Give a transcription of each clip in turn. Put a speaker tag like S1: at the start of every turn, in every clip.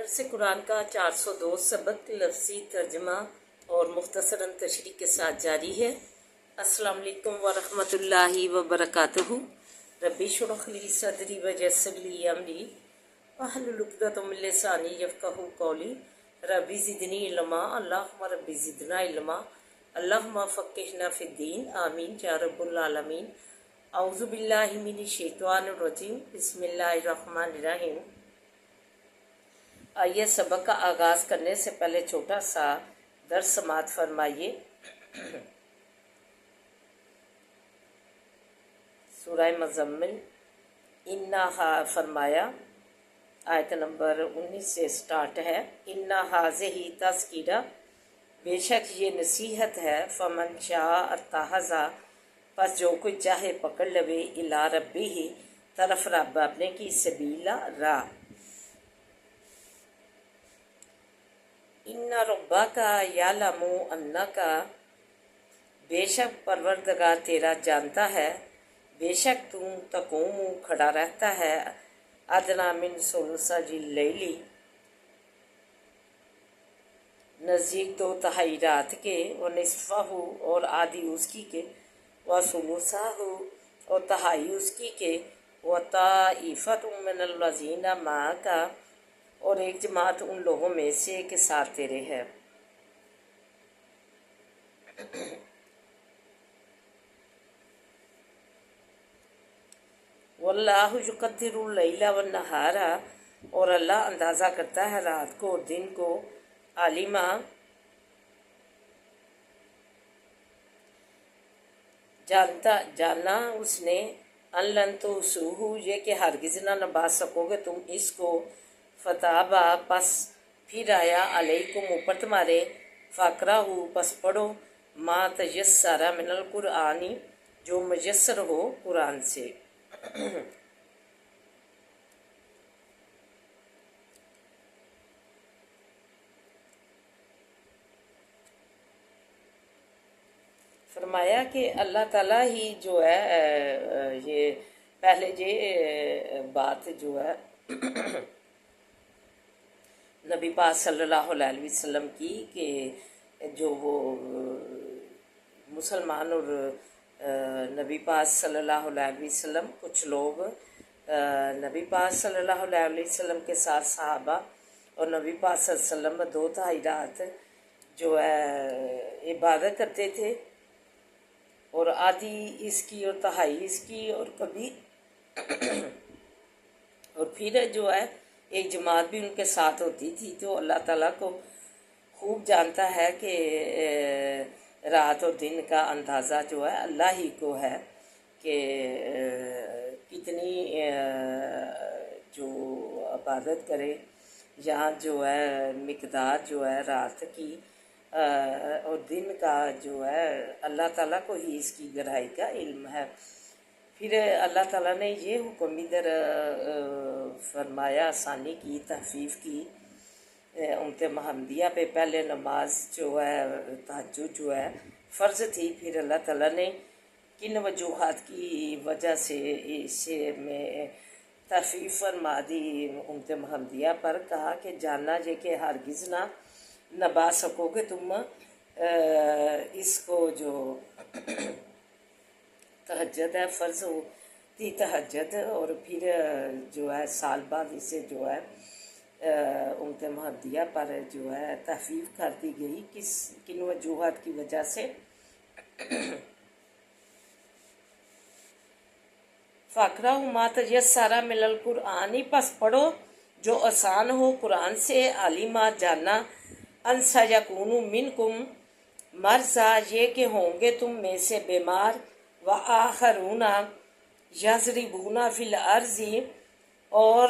S1: درس قرآن کا 402 سبق لفظی ترجمہ اور مختصراً تشریح کے ساتھ جاری ہے۔ السلام علیکم ورحمۃ اللہ وبرکاتہ۔ ربی اشرح لی صدری ویسر لی امری واحلل عقدۃ من لسانی یفقہوا قولی۔ ربی زدنی علما، اللہم ربی زدنا علما، اللہم فقہنا فی الدین، آمین یا رب العالمین۔ اعوذ باللہ من الشیطان الرجیم، بسم اللہ الرحمن الرحیم۔ آئیے سبق کا آغاز کرنے سے پہلے چھوٹا سا درس سماعت فرمائیے۔ سورہ مزمل انہا فرمایا، آیت نمبر 19 سے سٹارٹ ہے۔ انہا ھذہ تذکرہ، بے شک یہ نصیحت ہے، فمن شاء اتخذ، پس جو کوئی چاہے پکڑ لوے، الی ربہ، طرف رب اپنے کی، سبیلا، راہ۔ ان ربک یعلم انک، بے شک پروردگار تیرا جانتا ہے، بے شک تم تقوم کھڑا رہتا ہے، ادنی من ثلثی اللیل، نزدیک 2/3 رات کے، ونصفہ، اور آدھی اس کی کے، وثلثہ، اور تہائی اس کی کے، وطائفۃ من الذین معک، اور ایک جماعت ان لوگوں میں سے کہ ساتھ تیرے ہے۔ واللہ یقدر اللیل والنہار، اور اللہ اندازہ کرتا ہے رات کو اور دن کو، عالمہ، جانا اس نے، ان لن تحصوہ، یہ کہ ہرگز نہ نبھا سکو گے تم اس کو، فتاب، پس پھر آیا، علیکم، اوپر تمہارے، فاقرہ، پس پڑھو، ما تیسر من القرآن، جو میسر ہو قرآن سے۔ فرمایا کہ اللہ تعالیٰ ہی جو ہے، یہ پہلے یہ بات جو ہے نبی پاک صلی اللہ علیہ وسلم کی، کہ جو وہ مسلمان اور نبی پاک صلی اللہ علیہ وسلم، کچھ لوگ نبی پاک صلی اللہ علیہ وسلم کے ساتھ صحابہ اور نبی پاک صلی اللہ علیہ وسلم 2/3 رات جو ہے عبادت کرتے تھے، اور آدھی اس کی اور تہائی اس کی، اور کبھی اور پھر جو ہے ایک جماعت بھی ان کے ساتھ ہوتی تھی۔ تو اللہ تعالیٰ کو خوب جانتا ہے کہ رات اور دن کا اندازہ جو ہے اللہ ہی کو ہے، کہ کتنی جو عبادت کرے، یہاں جو ہے مقدار جو ہے رات کی اور دن کا جو ہے اللہ تعالیٰ کو ہی اس کی گہرائی کا علم ہے۔ پھر اللہ تعالیٰ نے یہ حکم ادھر فرمایا، آسانی کی، تخفیف کی امت محمدیہ پہ۔ پہلے نماز جو ہے تہجد جو ہے فرض تھی، پھر اللہ تعالیٰ نے کن وجوہات کی وجہ سے اس میں تخفیف فرما دی امت محمدیہ پر، کہا کہ جاننا یہ کہ ہرگز نہ نبھا سکو گے تم اس کو، جو تہجد ہے، فرض ہوتی تہجد، اور پھر جو ہے سال بعد اسے جو ہے امت محمدیہ پر جو ہے تخفیف کر دی گئی، کن وجوہات کی وجہ سے۔ فاقرہ ما تیسر من القرآن، پس پڑھو جو آسان ہو قرآن سے، عالمہ، جانا، ان سیکون منکم مرضی، یہ کہ ہوں گے تم میں سے بیمار، وآخرون یضربون فی الارض، اور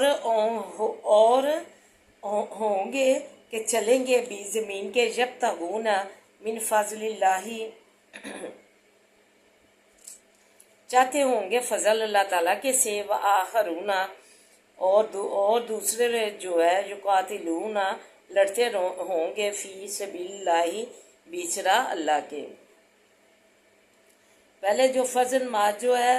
S1: ہوں گے کہ چلیں گے بھی زمین کے، یبتغون من فضل اللہ، چاہتے ہوں گے فضل اللہ تعالیٰ کے سے، وآخرون، اور دوسرے جو ہے یقاتلون، لڑتے ہوں گے، فی سبیل اللہ، بیچ راہ اللہ کے۔ پہلے جو فضل ما جو ہے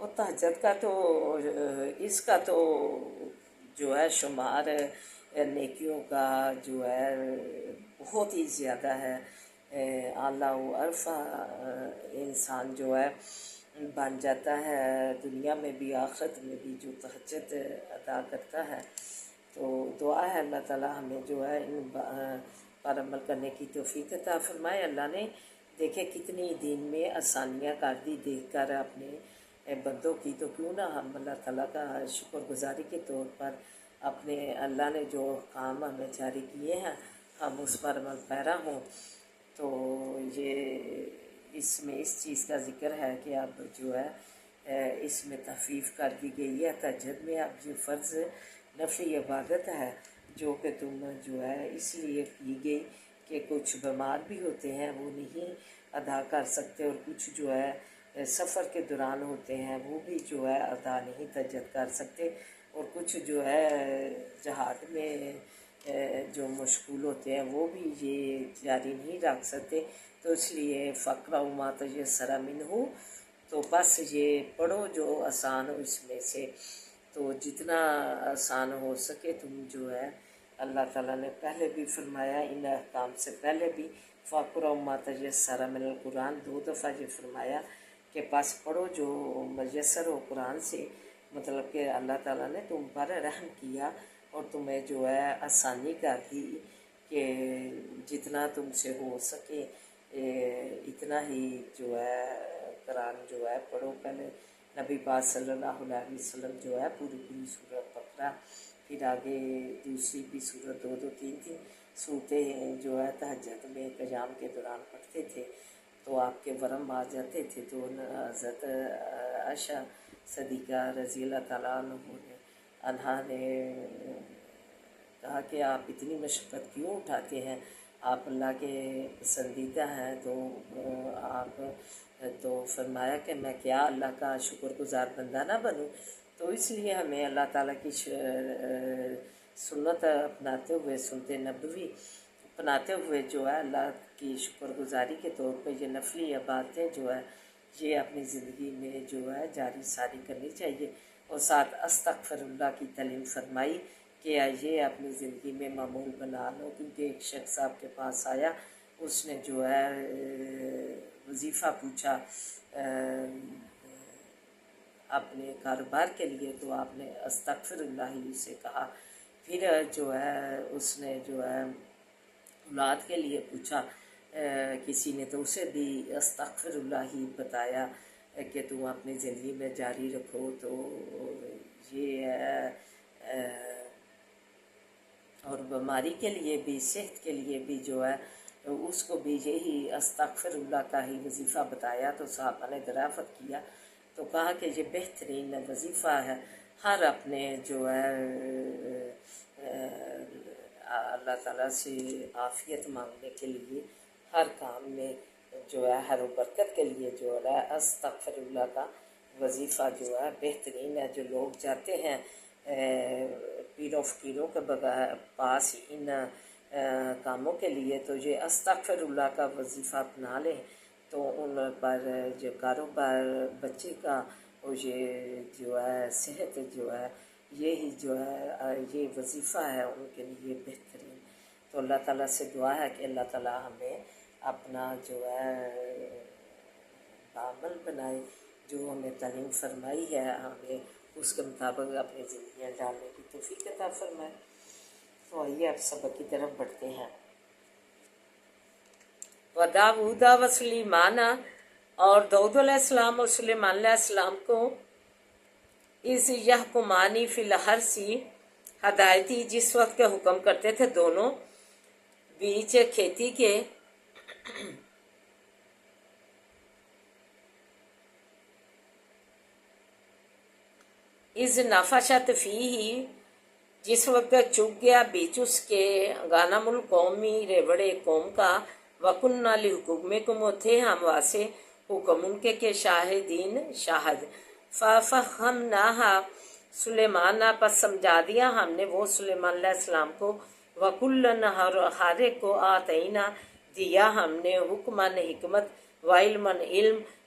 S1: اور تہجد کا تو اس کا تو جو ہے شمار نیکیوں کا جو ہے بہت ہی زیادہ ہے، اعلیٰ و عرفہ انسان جو ہے بن جاتا ہے، دنیا میں بھی آخرت میں بھی جو تہجد ادا کرتا ہے۔ تو دعا ہے اللہ تعالیٰ ہمیں جو ہے ان پر عمل کرنے کی توفیق عطا فرمائے۔ اللہ نے دیکھے کتنی دین میں آسانیاں کر دی دیکھ کر اپنے بندوں کی، تو کیوں نہ ہم اللہ تعالیٰ کا شکر گزاری کے طور پر اپنے اللہ نے جو کام ہمیں جاری کیے ہیں ہم اس پر عمل پیرا ہوں۔ تو یہ اس میں اس چیز کا ذکر ہے کہ اب جو ہے اس میں تخفیف کر دی گئی ہے، تہجد میں اب یہ فرض نفلی عبادت ہے جو کہ تم جو ہے اس لیے کی گئی کہ کچھ بیمار بھی ہوتے ہیں وہ نہیں ادا کر سکتے، اور کچھ جو ہے سفر کے دوران ہوتے ہیں وہ بھی جو ہے ادا نہیں تہجد کر سکتے، اور کچھ جو ہے جہاد میں جو مشغول ہوتے ہیں وہ بھی یہ جاری نہیں رکھ سکتے۔ تو اس لیے فَاقْرَؤْا مَا تَيَسَّرَ مِنْهُ، تو بس یہ پڑھو جو آسان ہو اس میں سے، تو جتنا آسان ہو سکے تم جو ہے اللہ تعالیٰ نے پہلے بھی فرمایا ان احکام سے پہلے بھی فَاقْرَؤْا مَا تَيَسَّرَ مِنَ الْقُرْآنِ، 2 دفعہ یہ فرمایا کہ بس پڑھو جو میسر ہو قرآن سے، مطلب کہ اللہ تعالیٰ نے تم پر رحم کیا اور تمہیں جو ہے آسانی کر دی کہ جتنا تم سے ہو سکے اتنا ہی جو ہے قرآن جو ہے پڑھو۔ پہلے نبی پاک صلی اللہ علیہ وسلم جو ہے پوری سورت بقرہ، پھر آگے دوسری بھی سورت 2-3 صورتیں جو ہے تہجد میں قیام کے دوران پڑھتے تھے تو آپ کے ورم آ جاتے تھے۔ تو حضرت عائشہ صدیقہ رضی اللہ تعالیٰ عنہا نے کہا کہ آپ اتنی مشقت کیوں اٹھاتے ہیں، آپ اللہ کے پسندیدہ ہیں، تو آپ تو فرمایا کہ میں کیا اللہ کا شکر گزار بندہ نہ بنوں۔ تو اس لیے ہمیں اللہ تعالیٰ کی سنت اپناتے ہوئے، سنت نبوی اپناتے ہوئے جو ہے اللہ کی شکر گزاری کے طور پہ یہ نفلی عبادتیں جو ہے یہ اپنی زندگی میں جو ہے جاری ساری کرنی چاہیے، اور ساتھ استغفر اللہ کی تعلیم فرمائی کہ یہ اپنی زندگی میں معمول بنا لو، کیونکہ ایک شخص آپ کے پاس آیا، اس نے جو ہے وظیفہ پوچھا اپنے کاروبار کے لیے، تو آپ نے استغفر اللہ ہی سے کہا۔ پھر جو ہے اس نے جو ہے اولاد کے لیے پوچھا کسی نے، تو اسے بھی استغفر اللہ ہی بتایا کہ تم اپنی زندگی میں جاری رکھو۔ تو یہ ہے، اور بیماری کے لیے بھی، صحت کے لیے بھی جو ہے اس کو بھی یہی استغفر اللہ کا ہی وظیفہ بتایا۔ تو صحابہ نے دریافت کیا تو کہا کہ یہ بہترین وظیفہ ہے، ہر اپنے جو ہے اللہ تعالیٰ سے عافیت مانگنے کے لیے، ہر کام میں جو ہے ہر برکت کے لیے جو ہے استغفر اللہ کا وظیفہ جو ہے بہترین ہے۔ جو لوگ جاتے ہیں پیروں فقیروں کے پاس ان کاموں کے لیے، تو یہ استغفر اللہ کا وظیفہ اپنا لیں تو ان پر جو کاروبار، بچے کا، اور یہ جو ہے صحت جو ہے یہی جو ہے یہ وظیفہ ہے ان کے لیے بہترین۔ تو اللہ تعالیٰ سے دعا ہے کہ اللہ تعالیٰ ہمیں اپنا جو ہے عمل بنائے، جو ہمیں تعلیم فرمائی ہے ہمیں اس کے مطابق اپنی زندگیاں ڈالنے کی توفیق عطا فرمائے۔ تو آئیے اب سبق کی طرف بڑھتے ہیں۔ وَدَاوُودَ وَسُلَیمَانَ، اور داؤد علیہ السلام اور سلیمان علیہ السلام کو اِذْ یحکمانی فی الحرث ہدایتی، جس وقت کے حکم کرتے تھے دونوں بیچ کھیتی کے، اِذْ نَفَشَتْ فِیہِ، جس وقت چگ گیا بیچ اس کے، غنم القومی، ریوڑے قوم کا، وَكُنَّا لِحُكُمِكُمْ، تھے ہم واسے حکم ان کے شاہدین شاہد۔ فَفَهَّمْنَاهَا سلیمان، پس سمجھا دیا ہم نے وہ سلیمان علیہ السلام کو، وَكُلًّا، ہر ایک کو، آتَيْنَا، دیا ہم نے، حکماً حکمت، وعلماً علم،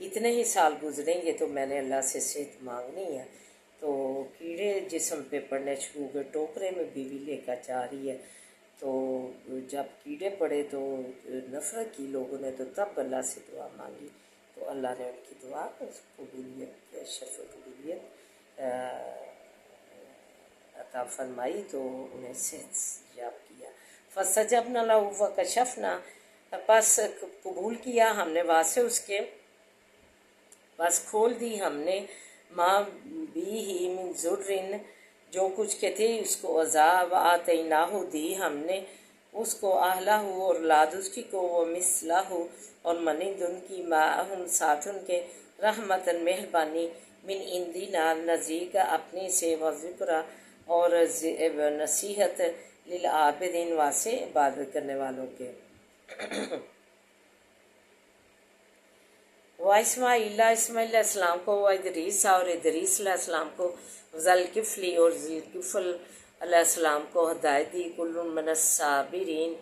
S1: اتنے ہی سال گزریں گے تو میں نے اللہ سے صحت مانگنی ہے۔ تو کیڑے جسم پہ پڑنے شروع ہوئے، ٹوکرے میں بیوی لے کر جا رہی ہے، تو جب کیڑے پڑے تو نفرت کی لوگوں نے، تو تب اللہ سے دعا مانگی، تو اللہ نے ان کی دعا قبولیت، شرف قبولیت عطا فرمائی، تو انہیں صحت یاب کیا۔ فَاسْتَجَبْنَا لَهُ فَكَشَفْنَا، پس قبول کیا ہم نے واسطے اس کے، بس کھول دی ہم نے ماں بھی ہی من ذرن، جو کچھ کے تھے اس کو عذاب، آتیناہ دی ہم نے اس کو اہلہ اور اولاد اس کی کو، وہ مثلہ اور منند ان کی، معہم ساتھ ان کے، رحمتاً مہربانی، من عندنا نزدیک اپنی سے، و ذکرہ اور نصیحت، للعابدین واسے عبادت کرنے والوں کے۔ و اسماعیل علیہ السلام کو، و ادریس اور ادریس علیہ السلام کو، ذوالکفلی اور ذوالکفل علیہ السلام کو ہدایت دی، کل من الصابرین،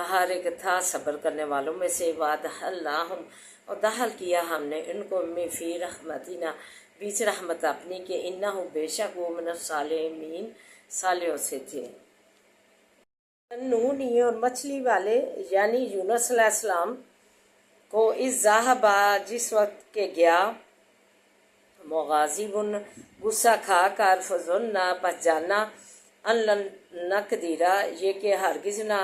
S1: ہر ایک تھا صبر کرنے والوں میں سے، وادخلناہم اور داخل کیا ہم نے ان کو، میں فی رحمتنا بیچ رحمت اپنی کے، انہ بے شک وہ من الصالحین صالحوں سے تھے۔ نونی اور مچھلی والے یعنی یونس علیہ السلام کو، اس ذہبا جس وقت کے گیا، مغاضبن غصہ کھا کر، فظننا پس جانا، ان لن نقدر یہ کہ ہرگز نہ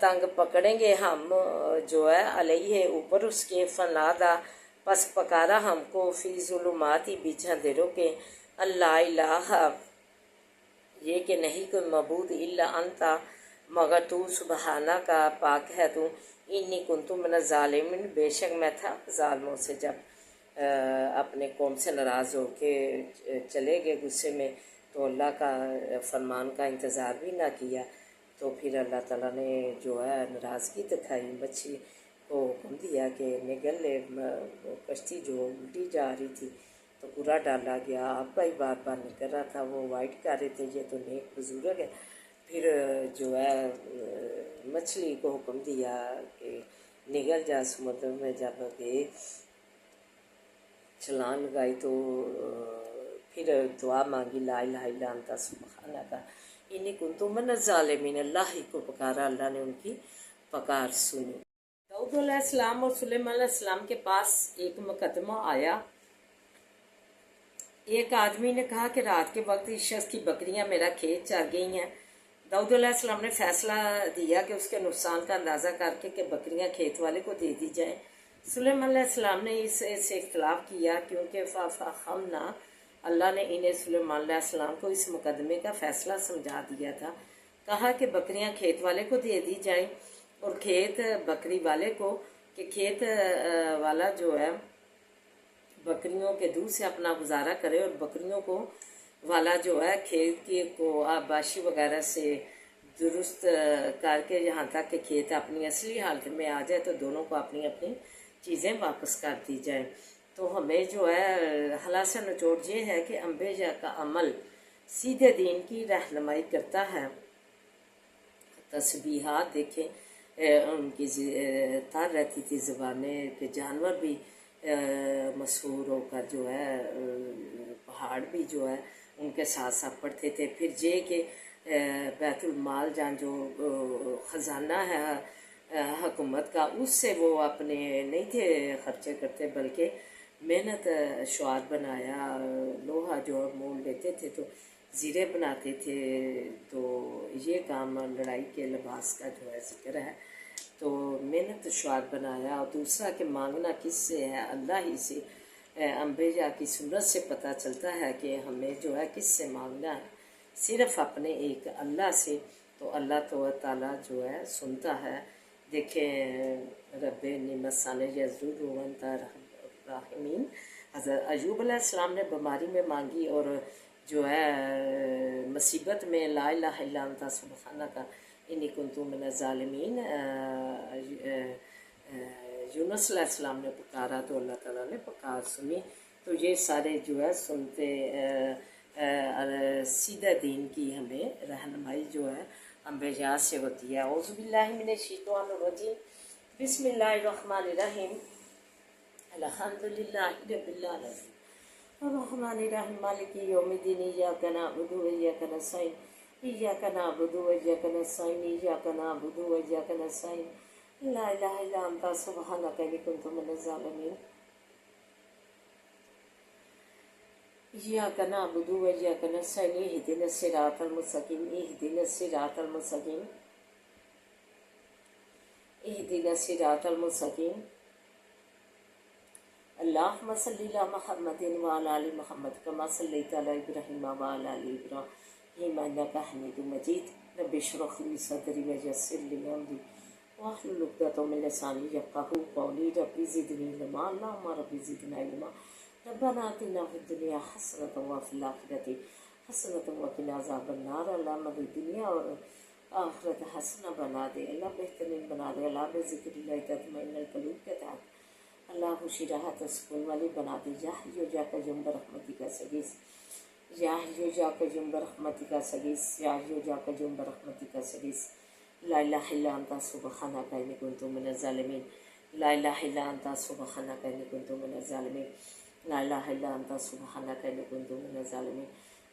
S1: تنگ پکڑیں گے ہم جو ہے علیہ اوپر اس کے، فنادا پس پکارا ہم کو، فی ظلماتی بیچ اندھیروں کے، اللہ الہ یہ کہ نہیں کوئی معبود، الا انتا مگر تو، سبحانہ کا پاک ہے تو، انی کنت من الظالمین بے شک میں تھا ظالموں سے۔ جب اپنے قوم سے ناراض ہو کے چلے گئے غصے میں، تو اللہ کا فرمان کا انتظار بھی نہ کیا، تو پھر اللہ تعالیٰ نے جو ہے ناراضگی دکھائی، مچھلی کو حکم دیا کہ نگل لے، کشتی جو الٹی جا رہی تھی تو پورا ڈالا گیا، آپ کا ہی بار بار نکل رہا تھا، وہ وائٹ کر رہے تھے، یہ تو نیک بزرگ ہے۔ پھر جو ہے مچھلی کو حکم دیا کہ نگل جا سمندر میں، جب گئے چھلانگ لگائی تو پھر دعا مانگی، لا الہ الا انت سبحانک انی کنت من الظالمین، اللہ ہی کو پکارا، اللہ نے ان کی پکار سنی۔ داؤد علیہ السلام اور سلیمان علیہ السلام کے پاس ایک مقدمہ آیا۔ ایک آدمی نے کہا کہ رات کے وقت اس شخص کی بکریاں میرا کھیت چر گئی ہیں۔ داؤد علیہ السلام نے فیصلہ دیا کہ اس کے نقصان کا اندازہ کر کے کہ بکریاں کھیت والے کو دے دی جائیں۔ سلیمان علیہ السلام نے اس سے اختلاف کیا، کیونکہ فَفَهَّمْنَا اللہ نے انہیں سلیمان علیہ السلام کو اس مقدمے کا فیصلہ سمجھا دیا تھا۔ کہا کہ بکریاں کھیت والے کو دے دی جائیں، اور کھیت بکری والے کو، کہ کھیت والا جو ہے بکریوں کے دودھ سے اپنا گزارا کرے، اور بکریوں کو والا جو ہے کھیت کی کو آباشی وغیرہ سے درست کر کے، یہاں تک کہ کھیت اپنی اصلی حالت میں آ جائے تو دونوں کو اپنی اپنی چیزیں واپس کر دی جائیں۔ تو ہمیں جو ہے خلاصہ نچوڑ یہ ہے کہ انبیاء کا عمل سیدھے دین کی رہنمائی کرتا ہے۔ تسبیحات دیکھیں ان کی تر رہتی تھی زبانیں، کہ جانور بھی مسحور ہو کر جو ہے، پہاڑ بھی جو ہے ان کے ساتھ ساتھ پڑھتے تھے۔ پھر یہ کہ بیت المال جہاں جو خزانہ ہے حکومت کا، اس سے وہ اپنے نہیں تھے خرچے کرتے، بلکہ محنت شعار بنایا، لوہا جو مول لیتے تھے تو زیرے بناتے تھے، تو یہ کام لڑائی کے لباس کا جو ہے ذکر ہے، تو محنت شعار بنایا۔ اور دوسرا کہ مانگنا کس سے ہے، اللہ ہی سے۔ انبیاء کی سنت سے پتہ چلتا ہے کہ ہمیں جو ہے کس سے مانگنا ہے، صرف اپنے ایک اللہ سے، تو اللہ تو تعالیٰ جو ہے سنتا ہے۔ دیکھیں رب نعمت یزدود وانت الرحمین، حضرت ایوب علیہ السلام نے بیماری میں مانگی، اور جو ہے مصیبت میں لا الہ الا انت سبحانک انی کنت من الظالمین، یونس علیہ السلام نے پکارا تو اللہ تعالیٰ نے پکار سنی۔ تو یہ سارے جو ہے سنتے سیدھے دین کی ہمیں رہنمائی جو ہے انبیاء سے ہوتی ہے۔ اعوذ باللہ من الشیطان الرجیم، بسم اللہ الرحمن الرحیم۔ الحمدللہ رب العالمین الرحمن الرحیم مالک یوم الدین ایاک نعبد و ایاک نستعین ایاک نعبد و ایاک نستعین ایاک نعبد و ایاک نستعین لا الہ الا انت سبحانک انی کنت من الظالمین ایاک نعبد و ایاک نستعین اهدنا الصراط المستقیم اهدنا الصراط المستقیم اهدنا الصراط المستقیم اللہم صلی علی محمد وعلی آل محمد کما صلیت علی ابراہیم وعلی آل ابراہیم انک حمید مجید رب اشرح لی صدری ویسر لی امری واحلل عقدۃ من لسانی یفقہوا قولی رب زدنی علما اللہم رب زدنا علما ربنا آتنا فی الدنیا حسنۃ وفی الآخرۃ حسنۃ وقنا عذاب النار اللہ ہماری دنیا اور آخرت حسنہ بنا دے، اللہ بہترین بنا دے، اللہ بذکر اللہ تطمئن القلوب کے تحت اللہ خوشی راحت سکون والی بنا دے۔ یا حیو یا قیوم برحمتی کا سگیس، یا حیو یا قیوم برحمتی کا سگیس، یا حیو یا قیوم برحمتی کا سگیس۔ لا الہ الا انت سبحانک انی کنت من الظالمین، لا الہ الا انت سبحانک انی کنت من الظالمین، لا الہ الا انت سبحانک انی کنت من الظالمین۔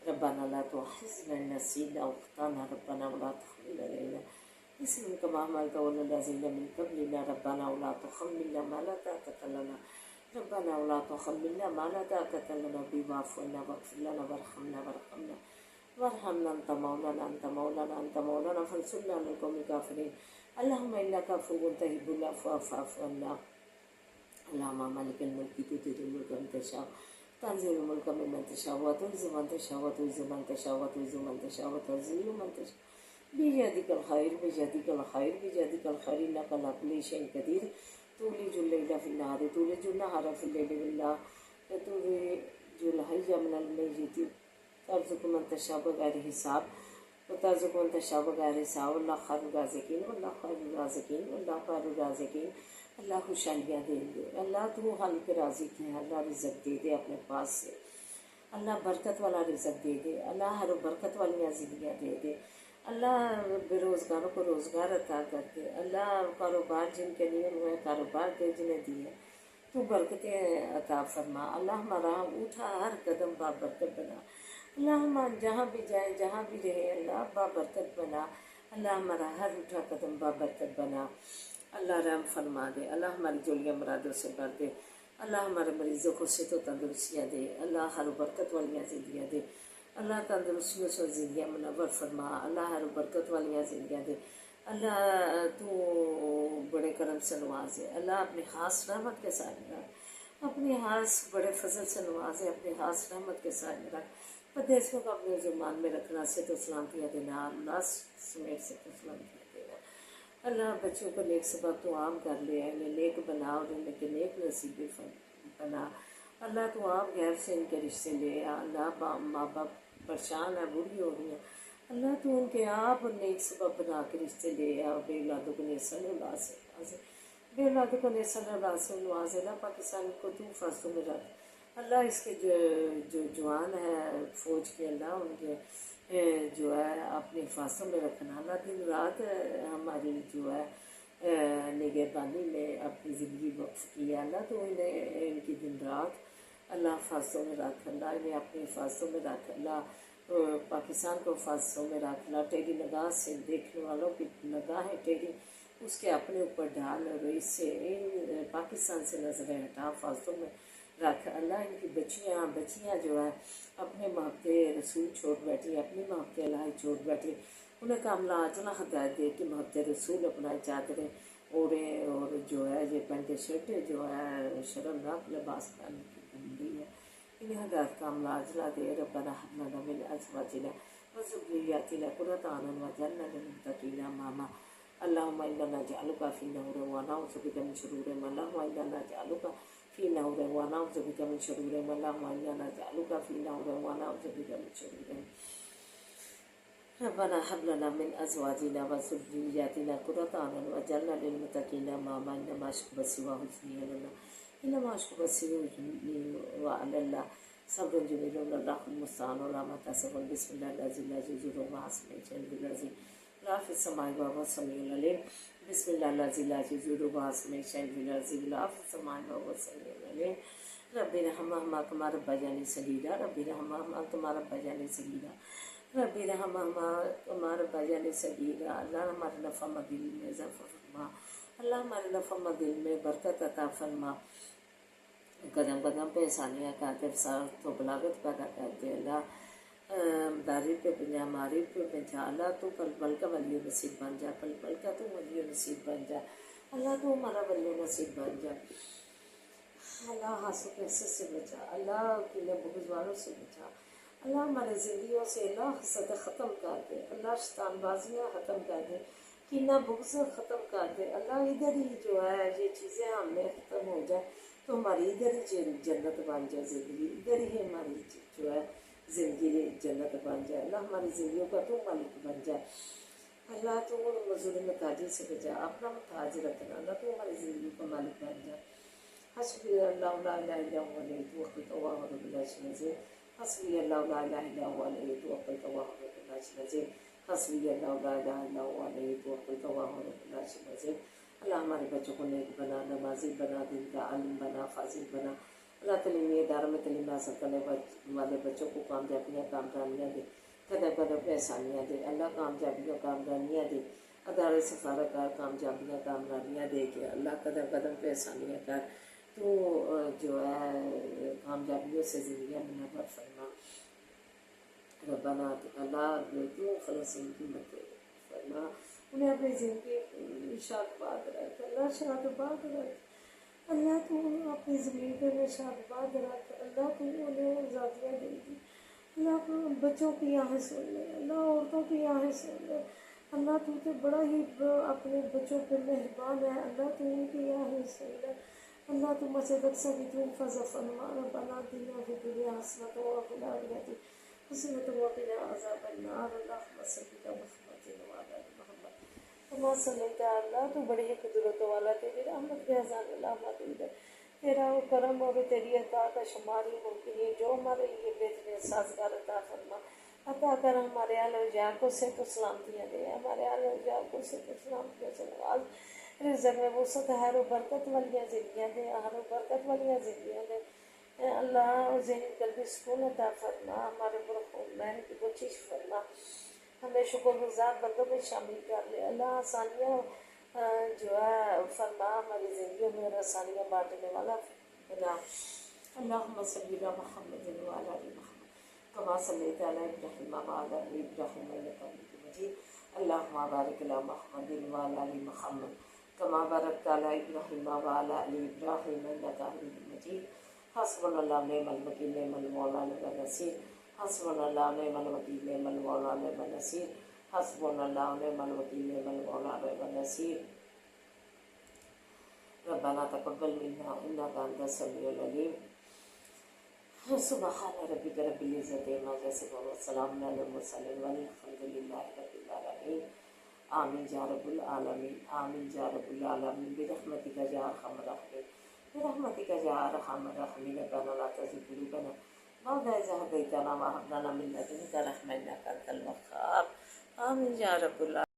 S1: ربنا لا تؤاخذنا ان نسینا او اخطانا ربنا ولا تحمل علینا اسم كما حملت على الذين من قبلنا ربنا ولا تحملنا ما لا طاقة لنا ربنا ولا تحملنا ما لا طاقة لنا به واعف عنا واغفر لنا وارحمنا أنت مولانا أنت مولانا فانصرنا على القوم الكافرين اللهم إنك عفو تحب العفو فاعف عنا اللهم مالك الملك تؤتي الملك من تشاء تنزل الملك ممن تشاء وتعز من تشاء وتعز من تشاء وتعز من تشاء وتذل من تشاء بيدك الخير بيدك الخير بيدك الخير إنك على كل شيء قدير تولج الليل في النهار تولج النهار في الليل بالله تولج الحي من الميت ترزق من تشاء بغير حساب وترزق من تشاء بغير حساب والله خير الرازقين والله خير الرازقين والله خير الرازقين اللہ خوشحالیاں دے دے، اللہ تو خالق رازق ہے، اللہ رزق دے دے اپنے پاس سے، اللہ برکت والا رزق دے دے، اللہ ہر برکت والی زندگیاں دے دے، اللہ بے روزگاروں کو روزگار عطا کر دے، اللہ کاروبار جن کے لیے ہوئے کاروبار دے جنہیں دیے تو برکتیں عطا فرما، اللہ ہمارا اٹھا ہر قدم بابرکت بنا، اللہ ہم جہاں بھی جائیں جہاں بھی رہے اللہ بابرکت بنا، اللہ ہمارا ہر اٹھا قدم بابرکت بنا، اللہ رحم فرما دے، اللہ ہماری جولیاں مرادوں سے بھر دے، اللہ ہمارے مریضوں کو صحت و تندرستیاں دے، اللہ ہر برکت والیاں زندگیاں دے، اللہ تندرستیوں سے زندگیاں منور فرما، اللہ ہر برکت والیاں زندگیاں دے، اللہ تو بڑے کرم سے نوازے، اللہ اپنی خاص رحمت کے ساتھ رکھ، اپنی خاص بڑے فضل سے نوازے، اپنی خاص رحمت کے ساتھ رکھ، پردیسیوں کو اپنے زمان میں رکھنا، سے تو سلامتیاں دینا، اللہ سمیت سے تو سلامتیاں دینا، اللہ بچوں کو نیک سبق تو عام کر لے، انہیں نیک بنا اور انہیں کے نیک نصیبی بنا، اللہ تو آپ غیر سے ان کے رشتے لے، اللہ ماں باپ پریشان ہے بوڑھی ہو گئی ہیں، اللہ تو ان کے آپ نیک سبب بنا کے رشتے لے، اور بے اولادوں کو نیسن اولاد سے نوازے، بے اولادوں کو نیسن اولاد سے نوازے، اللہ پاکستان کو تو حفاظتوں میں رکھ، اللہ اس کے جو جوان ہے فوج کے، اللہ ان کے جو ہے اپنی حفاظتوں میں رکھنا، اللہ دن رات ہماری جو ہے نگہبانی میں اپنی زندگی وقف کی ہے، اللہ تو انہیں ان کی دن رات اللہ حفاظتوں میں رکھ، اللہ انہیں اپنی حفاظتوں میں رکھ، اللہ پاکستان کو حفاظتوں میں رکھ، اللہ ٹیڑھی نگاہ سے دیکھنے والوں کی نگاہیں ٹیڑھی اس کے اپنے اوپر ڈال، اور اس سے ان پاکستان سے نظریں ہٹا حفاظتوں میں رکھ، اللہ ان کی بچیاں جو ہیں اپنے محبت رسول چھوڑ بیٹھی، اپنی محبت الہی چھوڑ بیٹھی، انہیں کاملہ عاجلہ ہدایت دے کہ محبت رسول اپنا چادریں اوڑھیں، اور جو ہے یہ پینٹ شرٹ جو ہے شرمناک لباس پہننے کی بندی ہے، انہیں ہدایت کاملہ عاجلہ دے، ربنا هب لنا من ازواجنا وذرياتنا قرة اعين واجعلنا للمتقين اماما اللهم انا نجعلك في نور ونعوذ بك من شرور ما، اللهم انا نجعلك في نور ونعوذ بك من شرور ما، اللهم انا نجعلك في نور ونعوذ بك من شرور ما، ربنا هب لنا من ازواجنا وذرياتنا قرة اعين واجعلنا للمتقين اماما انما اشكو بثي وحزني لنا انما اشكو بثي وعلى الله صبر جميل والله المستعان ولا ما تصفون بسم الله الذي لا يضر مع اسمه شيء الذي لا في السماء وهو السميع العليم بسم الله الذي لا يضر مع اسمه شيء الذي لا في السماء وهو السميع العليم العليم رب ارحمهما كما ربياني صغيرا رب ارحمهما كما ربياني صغيرا رب ارحمهما كما ربياني صغيرا اللہ ہمارے نفع دل میں اضافہ فرما، اللہ ہمارے نفع دل میں برکت عطا فرما، قدم قدم پہ آسانیاں کاتے ساتھ تو بلاغت پیدا کرتے اللہ، داری پہ پنجا ماری پہ پنجا اللہ تو پل پل کا ولی نصیب بن جا، پل پل کا تو ولی نصیب بن جا اللہ، تو ہمارا ولی نصیب بن جا اللہ، حسد و حسد سے بچا اللہ، کینے بغض والوں سے بچا اللہ، ہمارے زندگیوں سے اللہ حسد ختم کر دے اللہ، شیطان بازیاں ختم کر دے، کینہ بغض ختم کر دے اللہ، ادھر ہی جو ہے یہ چیزیں ہم میں ختم ہو جائے تو ہماری ادھر ہی جنت بن جائے زندگی، ادھر ہی ہماری جو ہے زندگی جنت بن جائے اللہ، ہماری زندگیوں کا تو مالک بن جائے اللہ، تو مزور محتاجی سے بچا، اپنا محتاج رکھنا اللہ، تو ہماری زندگی کا مالک بن جائے حسبی اللہ لا الہ الا هو علیہ توکلت وهو رب العرش العظیم حسبی اللہ لا الہ الا هو علیہ توکلت وهو رب العرش العظیم حسبی اللہ لا الہ الا هو علیہ توکلت وهو رب العرش العظیم اللہ، ہمارے بچوں کو نیک بنا، نمازی بنا، دین کا عالم بنا، فاضل بنا اللہ، تعلیمی اداروں میں تعلیم حاصل کرنے والے بچوں کو کامیابیاں کامرانیاں دے، قدم قدم پہ آسانیاں دے اللہ، کامیابیاں کامرانیاں دے، ادارے سفارتکار کامیابیاں کامرانیاں دے کے اللہ، قدم قدم پہ آسانیاں کر تو جو ہے کامیابیوں سے زندگیاں منور فرما ربنا اللہ، تو فلسطین کی مدد فرما، انہیں اپنی زندگی شاد باد رکھ اللہ، شاد باد رکھ اللہ، تو اپنی زمین پہ شاد باد رکھ اللہ، تو انہیں آزادیاں دے دی اللہ، بچوں کی آہیں سن لے اللہ، عورتوں کی آہیں سن لے اللہ، تو بڑا ہی اپنے بچوں پہ مہربان ہے اللہ، تو ان کی آہیں سن لے اللہ، تو مسجد اقصی کی تو فضل فرما ربنا آتنا فی الدنیا حسنۃ وفی الآخرۃ حسنۃ وقنا عذاب النار اللہم صلی علی محمد وعلی آل محمد کما صلیت اللہ، تو بڑی ہی قدرت والا، تیری رحمت کے خزانے اللہ موجود ہے، تیرا کرم اور تیری عطا کا شمار ہی ممکن ہے، جو ہمارے لیے بہترین سازگار عطا فرما، عطا کر ہمارے اہل و عیال کو صحت و سلامتیاں دے، ہمارے اہل و عیال کو صحت و سلامتیاں سے نواز، رزق میں وسعت ہر و برکت والیاں زندگیاں دے، ہر و برکت والیاں زندگیاں دے اے اللہ، ذہنی قلبی سکون عطا فرما، ہمارے مرحومین کی بخشش فرما، ہمیں شکر گزار بندوں میں شامل کر لے اللہ، آسانیاں جو ہے فرما، ہماری زندگیوں میں آسانیاں بانٹنے والا بنا اللہم صلی علی محمد وعلی آل محمد کما صلیت علی ابراہیم وعلی آل ابراہیم انک حمید مجید اللہم بارک علی محمد وعلی آل محمد کما بارکت علی ابراہیم وعلی آل ابراہیم انک حمید مجید حسبنا اللہ نعم الوکیل نعم المولا نعم النصیر حسبنا اللہ نعم الوکیل نعم المولا نعم النصیر حسبنا اللہ نعم الوکیل نعم المولا نعم النصیر ربنا تقبل منا انک انت السمیع العلیم سبحان ربک رب العزت عما یصفون وسلام علی المرسلین والحمد للہ رب العالمین آمین یا رب العالمین آمین یا رب العالمین برحمتک یا ارحم الراحمین برحمتک یا ارحم الراحمین ربنا لا تزغ قلوبنا بعد إذ هديتنا وهب لنا من لدنك رحمة إنك أنت الوهاب آمین یا رب العالمین.